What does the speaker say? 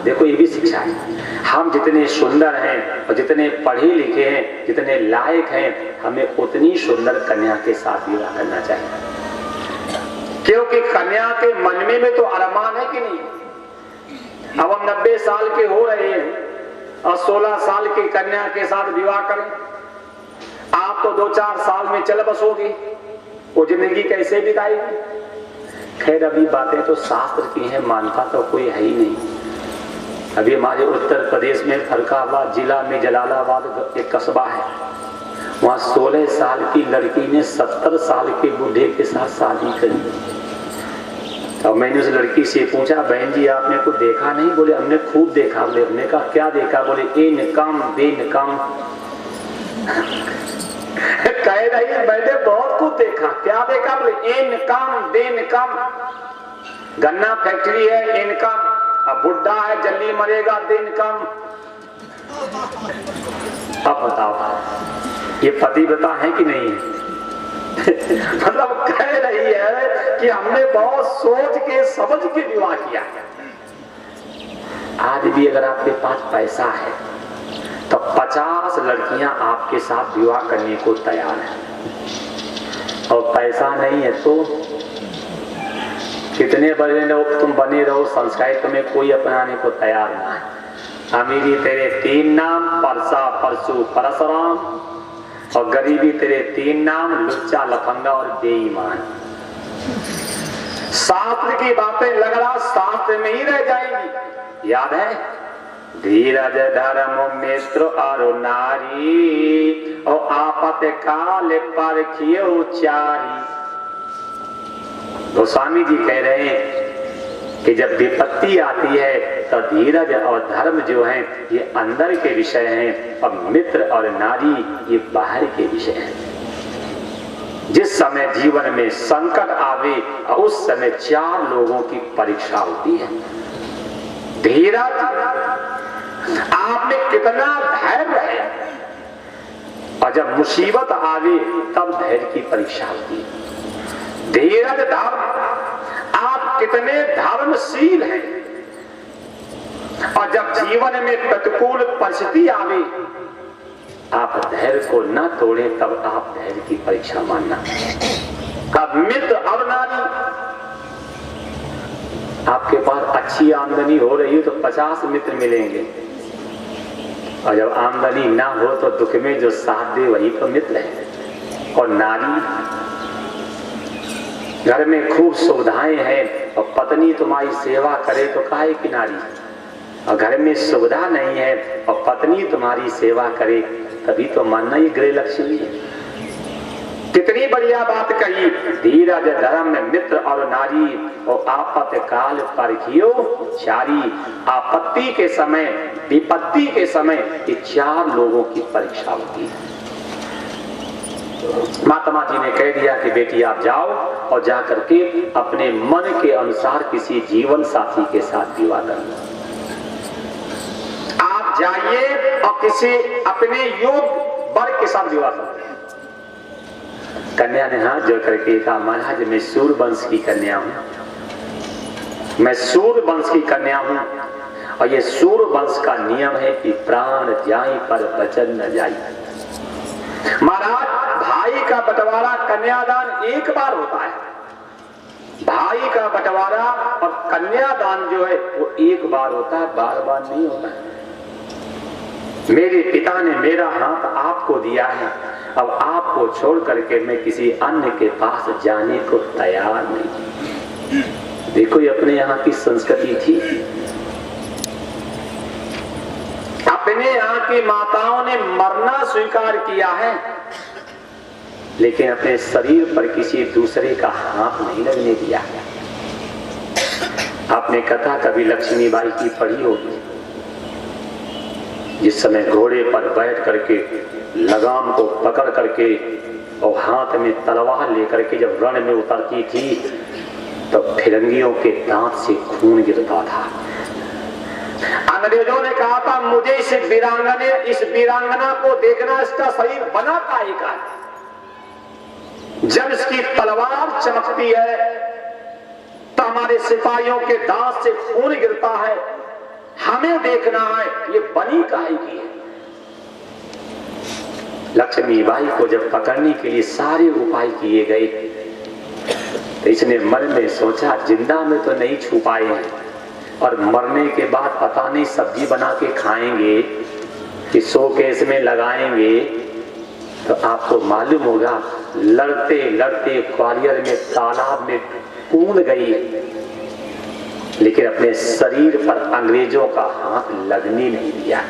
देखो ये भी शिक्षा है। हम जितने सुंदर हैं और जितने पढ़े लिखे हैं, जितने लायक हैं, हमें उतनी सुंदर कन्या के साथ विवाह करना चाहिए, क्योंकि कन्या के मन में तो अरमान है कि नहीं। अब हम 90 साल के हो रहे हैं और 16 साल की कन्या के साथ विवाह करें, आप तो 2-4 साल में चल बसोगे, वो जिंदगी कैसे बिताएगी। खैर अभी बातें तो शास्त्र की हैं, मानता तो कोई है ही नहीं। अभी हमारे उत्तर प्रदेश में फररुखाबाद जिला में जलालाबाद एक कस्बा है, वहाँ 16 साल की लड़की ने 70 साल के बूढ़े के साथ शादी करी। और मैंने उस लड़की से पूछा, बहन जी आपने कुछ देखा नहीं? बोले हमने खूब देखा। बोले हमने कहा क्या देखा? बोले इन कम बेन कम। कह रही मैंने बहुत कुछ देखा। क्या देखा? बोले इन कम बेन कम। गन्ना फैक्ट्री है इनकम, अब बुढ़ा है जल्दी मरेगा दिन कम। अब बताओ ये पतिव्रता है कि नहीं है? मतलब कह रही है कि हमने बहुत सोच के समझ के विवाह किया। आज भी अगर आपके पास पैसा है तो 50 लड़कियां आपके साथ विवाह करने को तैयार है, और पैसा नहीं है तो कितने बड़े लोग तुम बने रहो, संस्कार तुम्हें कोई अपनाने को तैयार ना है। अमीरी तेरे 3 नाम, परसा परसू परशुराम, और गरीबी तेरे 3 नाम, लुच्चा लफंगा और बेईमान। शास्त्र की बातें लग रहा शास्त्र में ही रह जाएंगी। याद है धीरज धर्म मित्र और नारी, और आपत काल परखियो चारी। गोस्वामी जी कह रहे हैं कि जब विपत्ति आती है तो धीरज और धर्म जो हैं ये अंदर के विषय हैं, और मित्र और नारी ये बाहर के विषय हैं। जिस समय जीवन में संकट आवे उस समय 4 लोगों की परीक्षा होती है। धीरज, आप में कितना धैर्य है, और जब मुसीबत आवे तब धैर्य की परीक्षा होती है। धीरज धर्म, आप कितने धर्मशील हैं, और जब जीवन में प्रतिकूल परिस्थिति आवे आप धैर्य को न तोड़े तब आप धैर्य की परीक्षा मानना। अब मित्र और नारी, आपके पास अच्छी आमदनी हो रही है तो 50 मित्र मिलेंगे, और जब आमदनी ना हो तो दुख में जो साथ दे वही तो मित्र है। और नारी, घर में खूब सुविधाएं हैं और पत्नी तुम्हारी सेवा करे तो काहे की नारी, और घर में सुविधा नहीं है और पत्नी तुम्हारी सेवा करे तभी तो मानना ही गृह लक्ष्मी है। कितनी बढ़िया बात कही, धीरज धर्म मित्र और नारी, और आपत काल परखियो चारी। आपत्ति के समय, विपत्ति के समय ये 4 लोगों की परीक्षा होती है। महात्मा जी ने कह दिया कि बेटी आप जाओ और जाकर के अपने मन के अनुसार किसी जीवन साथी के साथ विवाह कर लो। आप जाइए और किसी अपने योग्य वर के साथ विवाह करो। कन्या ने हाथ जोड़ करके कहा, महाराज मैं सूर्य वंश की कन्या हूं, मैं सूर्य वंश की कन्या हूं, और ये सूर्य वंश का नियम है कि प्राण जाए पर वचन न जाए। महाराज भाई का बंटवारा कन्यादान एक बार होता है, भाई का बंटवारा और कन्यादान जो है वो एक बार होता है, बार बार नहीं होता है। मेरे पिता ने मेरा हाथ आपको दिया है, अब आपको छोड़ करके मैं किसी अन्य के पास जाने को तैयार नहीं। देखो ये अपने यहाँ की संस्कृति थी। अपने यहाँ की माताओं ने मरना स्वीकार किया है, लेकिन अपने शरीर पर किसी दूसरे का हाथ नहीं लगने दिया। आपने कथा कभी लक्ष्मीबाई की पढ़ी होगी, जिस समय घोड़े पर बैठ करके लगाम को पकड़ करके और हाथ में तलवार लेकर के जब रण में उतरती थी तो फिरंगियों के दांत से खून गिरता था। अंग्रेजों ने कहा था मुझे इस वीरांगना को देखना, इसका शरीर बना काहे का है। जब इसकी तलवार चमकती है तो हमारे सिपाहियों के दांत से खून गिरता है, हमें देखना है ये बनी काहे की है। लक्ष्मीबाई को जब पकड़ने के लिए सारे उपाय किए गए तो इसने मन में सोचा जिंदा में तो नहीं छू पाए हैं और मरने के बाद पता नहीं सब्जी बना के खाएंगे कि शोकेस में लगाएंगे। तो आपको मालूम होगा लड़ते लड़ते ग्वालियर में तालाब में कूद गई, लेकिन अपने शरीर पर अंग्रेजों का हाथ लगने नहीं दिया।